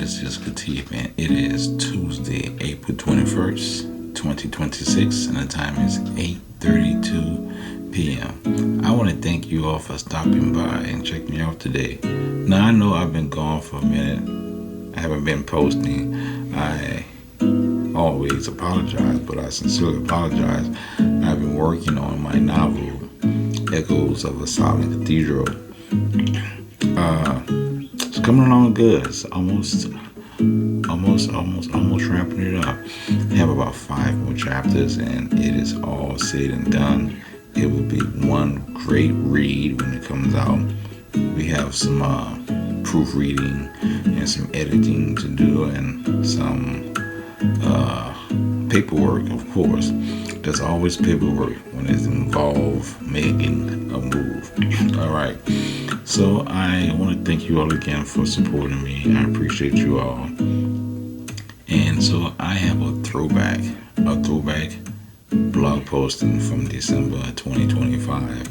This is Katif, and it is Tuesday, April 21st, 2026, and the time is 8:32 p.m. I want to thank you all for stopping by and checking me out today. Now, I know I've been gone for a minute. I haven't been posting. I always apologize, but I sincerely apologize. I've been working on my novel, Echoes of a Silent Cathedral. It's coming along good. It's almost wrapping it up. I have about 5 more chapters, and it is all said and done. It will be one great read when it comes out. We have some proofreading and some editing to do, and some paperwork, of course. There's always paperwork when it's involved making a move. All right. So I want to thank you all again for supporting me. I appreciate you all. And so I have a throwback blog posting from December 2025.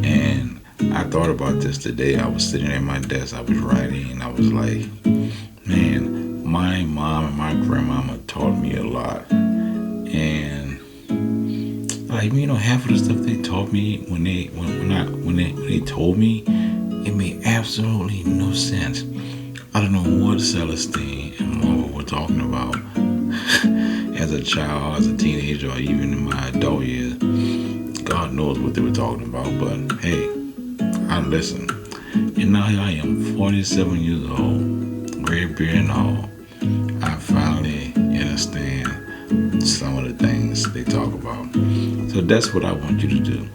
And I thought about this today. I was sitting at my desk, I was writing, and I was like, man, my mom and my grandmama taught me a lot. And half of the stuff they taught me when they told me, it made absolutely no sense. I don't know what Celestine and Mama were talking about as a child, as a teenager, or even in my adult years. God knows what they were talking about, but hey, I listened. And now here I am, 47 years old, gray beard and all. I finally understand some of the things they talk about. So that's what I want you to do.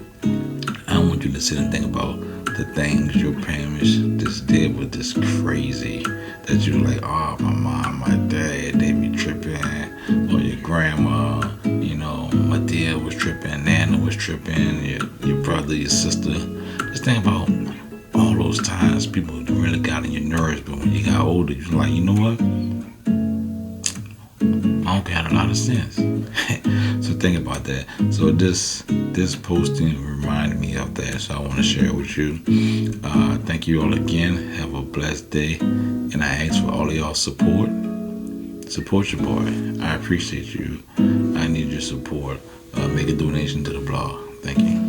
I want you to sit and think about the things your parents just did was just crazy. That you're like, oh, my mom, my dad, they be tripping. Or your grandma, my dad was tripping, Nana was tripping, your brother, your sister. Just think about all those times people really got on your nerves, but when you got older, you're like, you know what? I don't got a lot of sense. So think about that. So this posting reminded me of that, so I want to share it with you. Thank you all again. Have a blessed day, and I ask for all of y'all support. Support your boy. I appreciate you. I need your support. Make a donation to the blog. Thank you.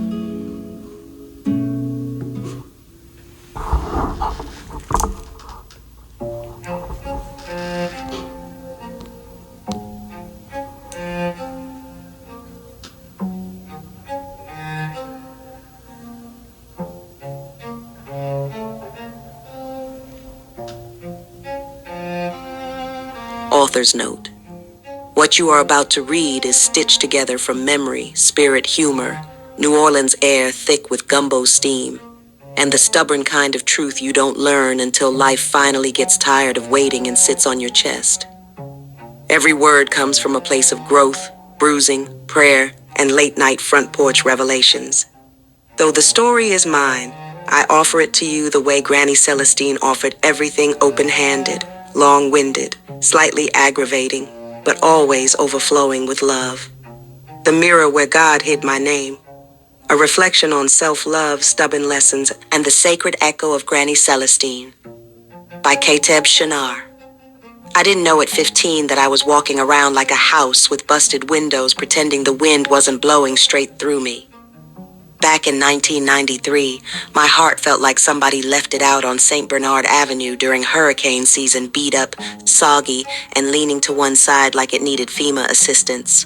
Author's note. What you are about to read is stitched together from memory, spirit, humor, New Orleans air thick with gumbo steam, and the stubborn kind of truth you don't learn until life finally gets tired of waiting and sits on your chest. Every word comes from a place of growth, bruising, prayer, and late-night front porch revelations. Though the story is mine, I offer it to you the way Granny Celestine offered everything open-handed, long-winded, slightly aggravating, but always overflowing with love. The mirror where God hid my name. A reflection on self-love, stubborn lessons, and the sacred echo of Granny Celestine. By Kateb Shinar. I didn't know at 15 that I was walking around like a house with busted windows pretending the wind wasn't blowing straight through me. Back in 1993, my heart felt like somebody left it out on St. Bernard Avenue during hurricane season, beat up, soggy, and leaning to one side like it needed FEMA assistance.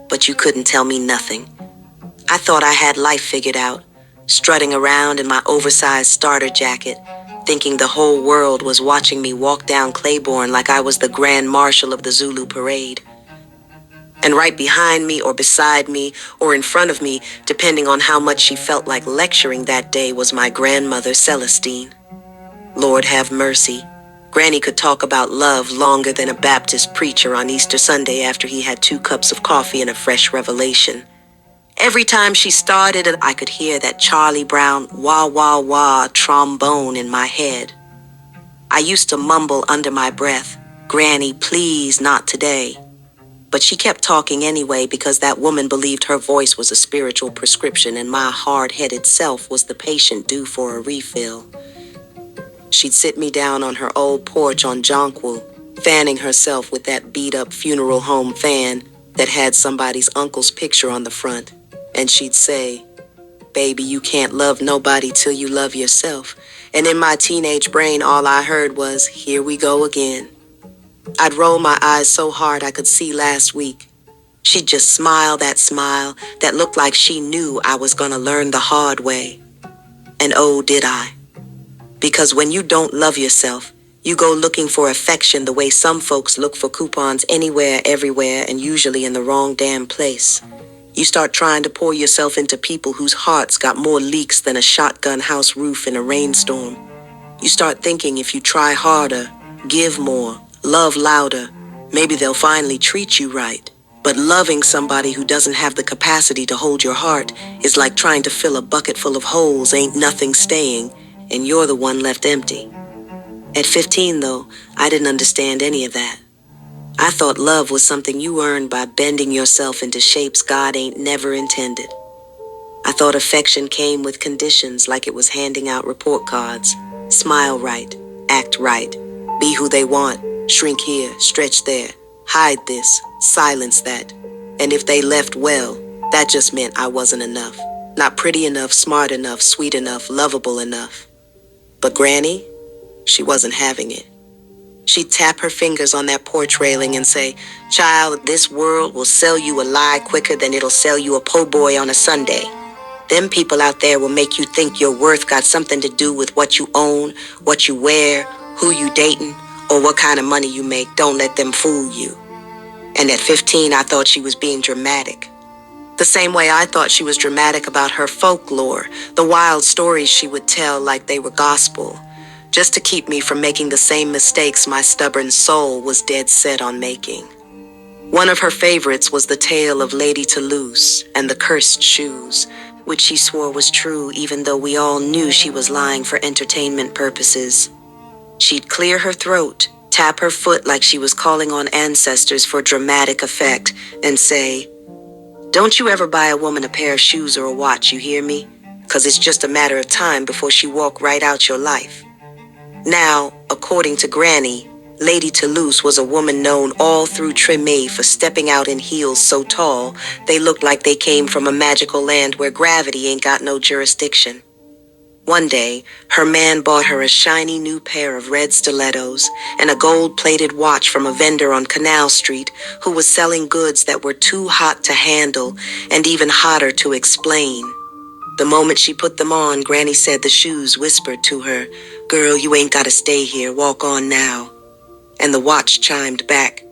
But you couldn't tell me nothing. I thought I had life figured out, strutting around in my oversized starter jacket, thinking the whole world was watching me walk down Claiborne like I was the Grand Marshal of the Zulu Parade. And right behind me or beside me or in front of me, depending on how much she felt like lecturing that day, was my grandmother Celestine. Lord have mercy. Granny could talk about love longer than a Baptist preacher on Easter Sunday after he had 2 cups of coffee and a fresh revelation. Every time she started, I could hear that Charlie Brown wah wah wah trombone in my head. I used to mumble under my breath, "Granny, please, not today." But she kept talking anyway because that woman believed her voice was a spiritual prescription and my hard-headed self was the patient due for a refill. She'd sit me down on her old porch on Jonquil, fanning herself with that beat-up funeral home fan that had somebody's uncle's picture on the front. And she'd say, "Baby, you can't love nobody till you love yourself." And in my teenage brain, all I heard was, "Here we go again." I'd roll my eyes so hard I could see last week. She'd just smile that looked like she knew I was gonna learn the hard way. And oh, did I. Because when you don't love yourself, you go looking for affection the way some folks look for coupons anywhere, everywhere, and usually in the wrong damn place. You start trying to pour yourself into people whose hearts got more leaks than a shotgun house roof in a rainstorm. You start thinking if you try harder, give more, love louder, maybe they'll finally treat you right. But loving somebody who doesn't have the capacity to hold your heart is like trying to fill a bucket full of holes, ain't nothing staying, and you're the one left empty. At 15, though, I didn't understand any of that. I thought love was something you earned by bending yourself into shapes God ain't never intended. I thought affection came with conditions like it was handing out report cards. Smile right, act right, be who they want, shrink here, stretch there, hide this, silence that. And if they left well, that just meant I wasn't enough. Not pretty enough, smart enough, sweet enough, lovable enough. But Granny, she wasn't having it. She'd tap her fingers on that porch railing and say, "Child, this world will sell you a lie quicker than it'll sell you a po' boy on a Sunday. Them people out there will make you think your worth got something to do with what you own, what you wear, who you dating, or what kind of money you make. Don't let them fool you." And at 15, I thought she was being dramatic. The same way I thought she was dramatic about her folklore, the wild stories she would tell like they were gospel, just to keep me from making the same mistakes my stubborn soul was dead set on making. One of her favorites was the tale of Lady Toulouse and the cursed shoes, which she swore was true even though we all knew she was lying for entertainment purposes. She'd clear her throat, tap her foot like she was calling on ancestors for dramatic effect, and say, "Don't you ever buy a woman a pair of shoes or a watch, you hear me? 'Cause it's just a matter of time before she walk right out your life." Now, according to Granny, Lady Toulouse was a woman known all through Treme for stepping out in heels so tall they looked like they came from a magical land where gravity ain't got no jurisdiction. One day, her man bought her a shiny new pair of red stilettos and a gold-plated watch from a vendor on Canal Street who was selling goods that were too hot to handle and even hotter to explain. The moment she put them on, Granny said the shoes whispered to her, "Girl, you ain't gotta stay here, walk on now." And the watch chimed back,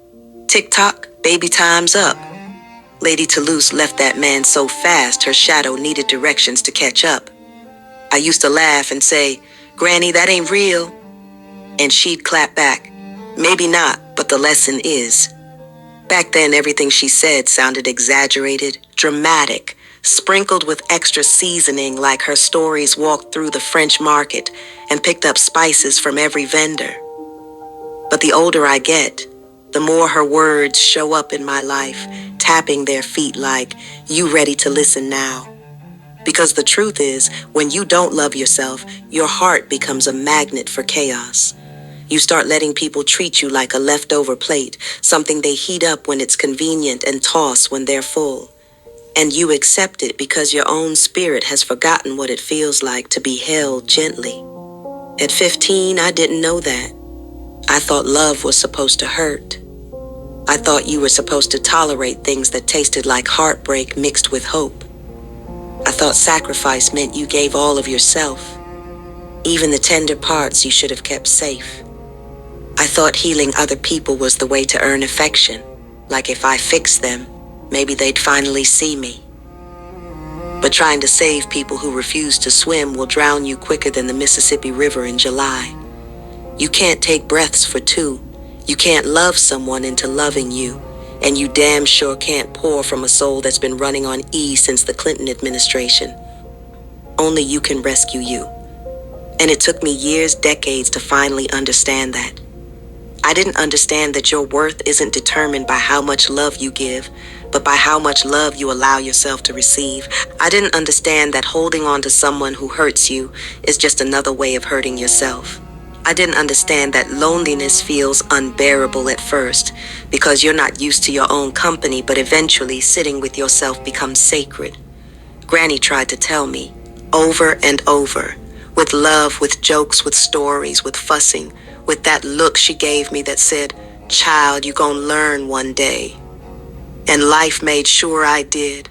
"Tick-tock, baby, time's up." Lady Toulouse left that man so fast her shadow needed directions to catch up. I used to laugh and say, "Granny, that ain't real." And she'd clap back, "Maybe not, but the lesson is." Back then, everything she said sounded exaggerated, dramatic, sprinkled with extra seasoning like her stories walked through the French market and picked up spices from every vendor. But the older I get, the more her words show up in my life, tapping their feet like, "You ready to listen now?" Because the truth is, when you don't love yourself, your heart becomes a magnet for chaos. You start letting people treat you like a leftover plate, something they heat up when it's convenient and toss when they're full. And you accept it because your own spirit has forgotten what it feels like to be held gently. At 15, I didn't know that. I thought love was supposed to hurt. I thought you were supposed to tolerate things that tasted like heartbreak mixed with hope. I thought sacrifice meant you gave all of yourself, even the tender parts you should have kept safe. I thought healing other people was the way to earn affection, like if I fixed them, maybe they'd finally see me. But trying to save people who refuse to swim will drown you quicker than the Mississippi River in July. You can't take breaths for two. You can't love someone into loving you. And you damn sure can't pour from a soul that's been running on E since the Clinton administration. Only you can rescue you. And it took me years, decades to finally understand that. I didn't understand that your worth isn't determined by how much love you give, but by how much love you allow yourself to receive. I didn't understand that holding on to someone who hurts you is just another way of hurting yourself. I didn't understand that loneliness feels unbearable at first because you're not used to your own company, but eventually sitting with yourself becomes sacred. Granny tried to tell me, over and over, with love, with jokes, with stories, with fussing, with that look she gave me that said, "Child, you gon' learn one day." And life made sure I did.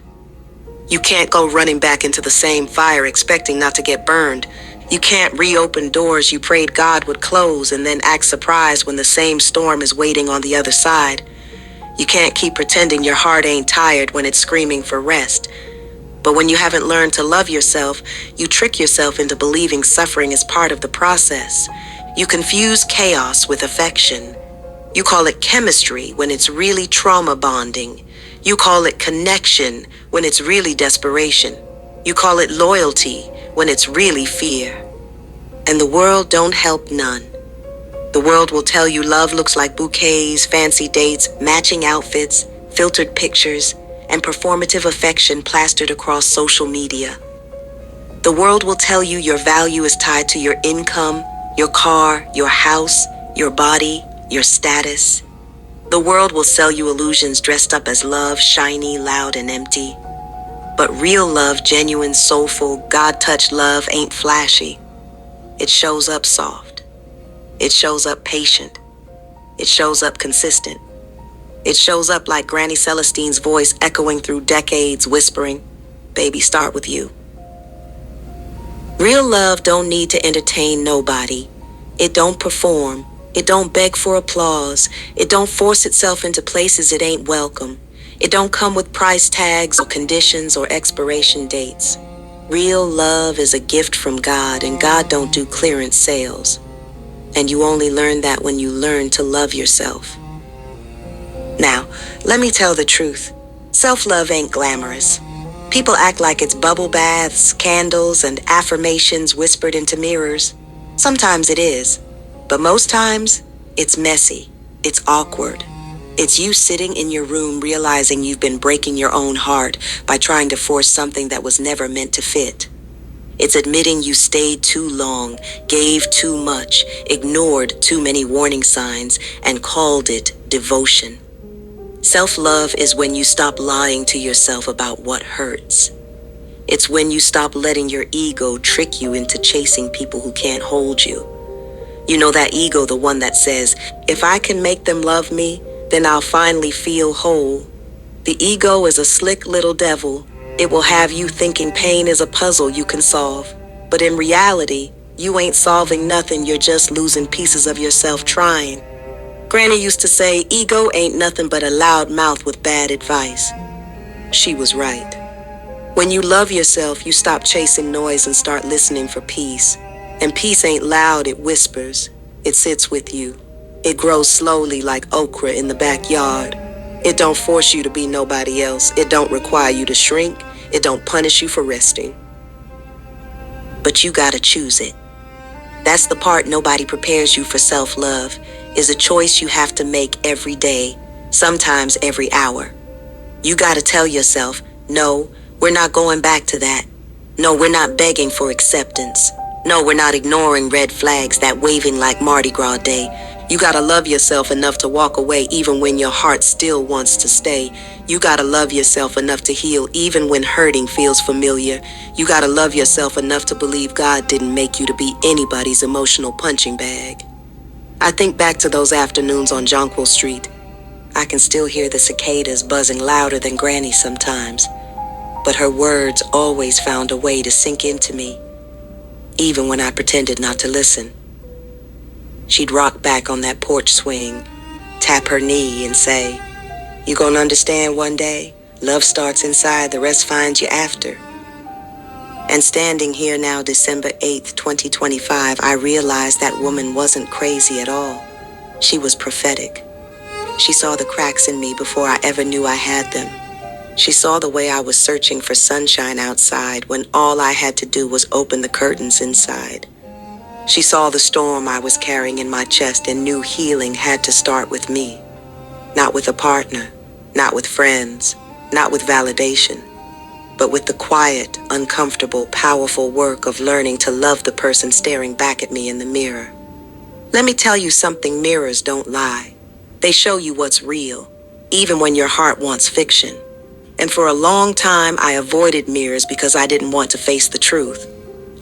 You can't go running back into the same fire expecting not to get burned. You can't reopen doors you prayed God would close and then act surprised when the same storm is waiting on the other side. You can't keep pretending your heart ain't tired when it's screaming for rest. But when you haven't learned to love yourself, you trick yourself into believing suffering is part of the process. You confuse chaos with affection. You call it chemistry when it's really trauma bonding. You call it connection when it's really desperation. You call it loyalty when it's really fear. And the world don't help none. The world will tell you love looks like bouquets, fancy dates, matching outfits, filtered pictures, and performative affection plastered across social media. The world will tell you your value is tied to your income, your car, your house, your body, your status. The world will sell you illusions dressed up as love, shiny, loud, and empty. But real love, genuine, soulful, God-touched love ain't flashy. It shows up soft. It shows up patient. It shows up consistent. It shows up like Granny Celestine's voice echoing through decades, whispering, "Baby, start with you." Real love don't need to entertain nobody. It don't perform. It don't beg for applause. It don't force itself into places it ain't welcome. It don't come with price tags or conditions or expiration dates. Real love is a gift from God, and God don't do clearance sales. And you only learn that when you learn to love yourself. Now, let me tell the truth. Self-love ain't glamorous. People act like it's bubble baths, candles, and affirmations whispered into mirrors. Sometimes it is, but most times, it's messy. It's awkward. It's you sitting in your room realizing you've been breaking your own heart by trying to force something that was never meant to fit. It's admitting you stayed too long, gave too much, ignored too many warning signs, and called it devotion. Self-love is when you stop lying to yourself about what hurts. It's when you stop letting your ego trick you into chasing people who can't hold you. You know that ego, the one that says, if I can make them love me, then I'll finally feel whole. The ego is a slick little devil. It will have you thinking pain is a puzzle you can solve. But in reality, you ain't solving nothing, you're just losing pieces of yourself trying. Granny used to say, ego ain't nothing but a loud mouth with bad advice. She was right. When you love yourself, you stop chasing noise and start listening for peace. And peace ain't loud, it whispers. It sits with you. It grows slowly like okra in the backyard. It don't force you to be nobody else. It don't require you to shrink. It don't punish you for resting. But you gotta choose it. That's the part nobody prepares you for. Self-love is a choice you have to make every day, sometimes every hour. You gotta tell yourself, no, we're not going back to that. No, we're not begging for acceptance. No, we're not ignoring red flags that waving like Mardi Gras Day. You gotta love yourself enough to walk away even when your heart still wants to stay. You gotta love yourself enough to heal even when hurting feels familiar. You gotta love yourself enough to believe God didn't make you to be anybody's emotional punching bag. I think back to those afternoons on Jonquil Street. I can still hear the cicadas buzzing louder than Granny sometimes, but her words always found a way to sink into me, even when I pretended not to listen. She'd rock back on that porch swing, tap her knee and say, "You gonna understand one day? Love starts inside, the rest finds you after." And standing here now, December 8th, 2025, I realized that woman wasn't crazy at all. She was prophetic. She saw the cracks in me before I ever knew I had them. She saw the way I was searching for sunshine outside when all I had to do was open the curtains inside. She saw the storm I was carrying in my chest and knew healing had to start with me. Not with a partner, not with friends, not with validation, but with the quiet, uncomfortable, powerful work of learning to love the person staring back at me in the mirror. Let me tell you something, mirrors don't lie. They show you what's real, even when your heart wants fiction. And for a long time, I avoided mirrors because I didn't want to face the truth.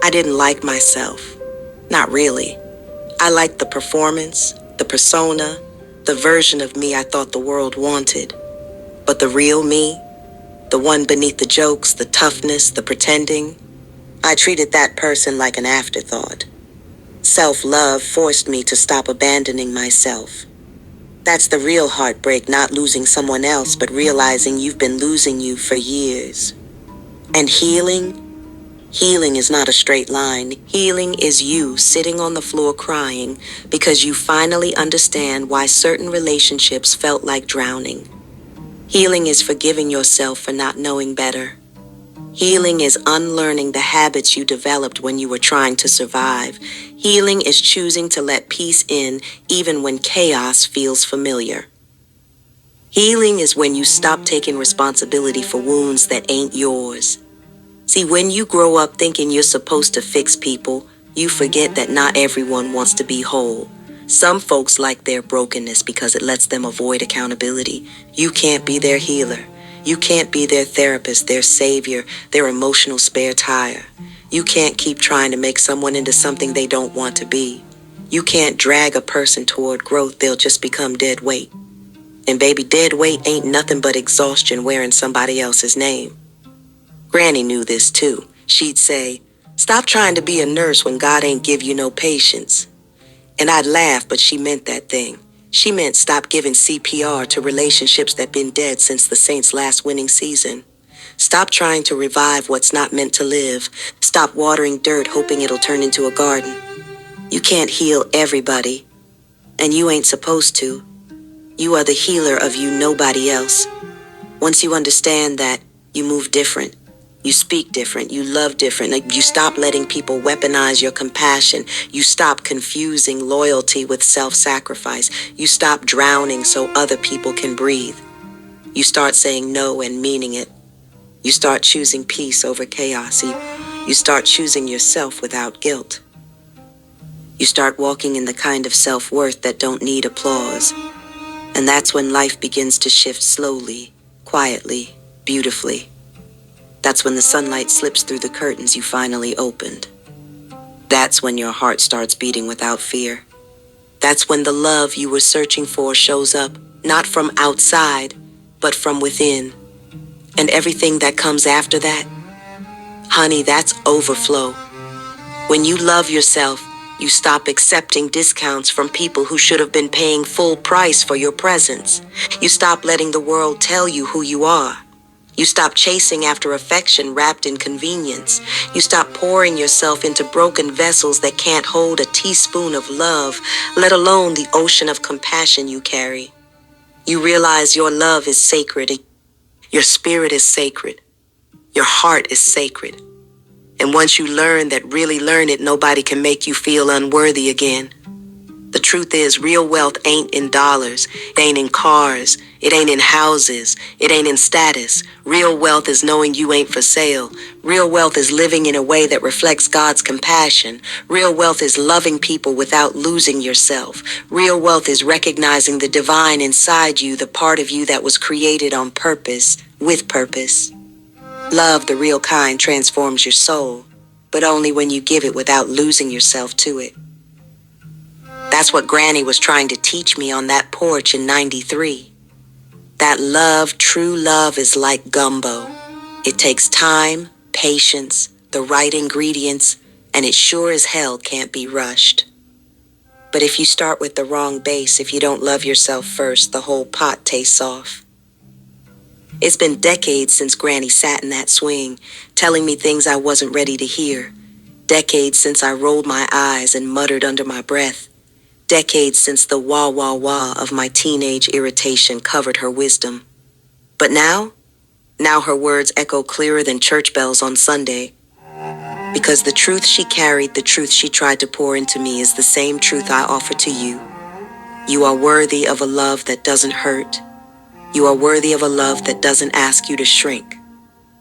I didn't like myself. Not really. I liked the performance, the persona, the version of me I thought the world wanted. But the real me, the one beneath the jokes, the toughness, the pretending, I treated that person like an afterthought. Self-love forced me to stop abandoning myself. That's the real heartbreak, not losing someone else, but realizing you've been losing you for years. And healing? Healing is not a straight line. Healing is you sitting on the floor crying because you finally understand why certain relationships felt like drowning. Healing is forgiving yourself for not knowing better. Healing is unlearning the habits you developed when you were trying to survive. Healing is choosing to let peace in even when chaos feels familiar. Healing is when you stop taking responsibility for wounds that ain't yours. See, when you grow up thinking you're supposed to fix people, you forget that not everyone wants to be whole. Some folks like their brokenness because it lets them avoid accountability. You can't be their healer. You can't be their therapist, their savior, their emotional spare tire. You can't keep trying to make someone into something they don't want to be. You can't drag a person toward growth, they'll just become dead weight. And baby, dead weight ain't nothing but exhaustion wearing somebody else's name. Granny knew this too. She'd say, "Stop trying to be a nurse when God ain't give you no patience." And I'd laugh, but she meant that thing. She meant stop giving CPR to relationships that been dead since the Saints' last winning season. Stop trying to revive what's not meant to live. Stop watering dirt hoping it'll turn into a garden. You can't heal everybody, and you ain't supposed to. You are the healer of you, nobody else. Once you understand that, you move different. You speak different. You love different. You stop letting people weaponize your compassion. You stop confusing loyalty with self-sacrifice. You stop drowning so other people can breathe. You start saying no and meaning it. You start choosing peace over chaos. You start choosing yourself without guilt. You start walking in the kind of self-worth that don't need applause. And that's when life begins to shift slowly, quietly, beautifully. That's when the sunlight slips through the curtains you finally opened. That's when your heart starts beating without fear. That's when the love you were searching for shows up, not from outside, but from within. And everything that comes after that, honey, that's overflow. When you love yourself, you stop accepting discounts from people who should have been paying full price for your presence. You stop letting the world tell you who you are. You stop chasing after affection wrapped in convenience. You stop pouring yourself into broken vessels that can't hold a teaspoon of love, let alone the ocean of compassion you carry. You realize your love is sacred. Your spirit is sacred. Your heart is sacred. And once you learn that, really learn it, nobody can make you feel unworthy again. The truth is, real wealth ain't in dollars, it ain't in cars, it ain't in houses, it ain't in status. Real wealth is knowing you ain't for sale. Real wealth is living in a way that reflects God's compassion. Real wealth is loving people without losing yourself. Real wealth is recognizing the divine inside you, the part of you that was created on purpose, with purpose. Love, the real kind, transforms your soul, but only when you give it without losing yourself to it. That's what Granny was trying to teach me on that porch in '93. That love, true love, is like gumbo. It takes time, patience, the right ingredients, and it sure as hell can't be rushed. But if you start with the wrong base, if you don't love yourself first, the whole pot tastes off. It's been decades since Granny sat in that swing, telling me things I wasn't ready to hear. Decades since I rolled my eyes and muttered under my breath. Decades since the wah wah wah of my teenage irritation covered her wisdom. But now her words echo clearer than church bells on Sunday. Because the truth she carried, the truth she tried to pour into me, is the same truth I offer to you. You are worthy of a love that doesn't hurt. You are worthy of a love that doesn't ask you to shrink.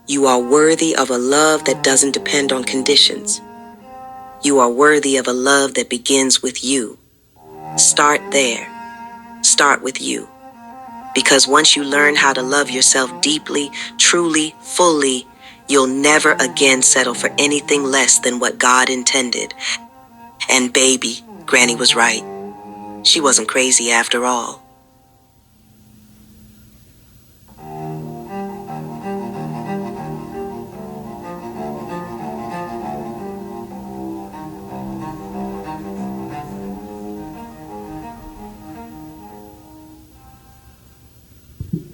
You are worthy of a love that doesn't depend on conditions. You are worthy of a love that begins with you. Start there. Start with you. Because once you learn how to love yourself deeply, truly, fully, you'll never again settle for anything less than what God intended. And baby, Granny was right. She wasn't crazy after all.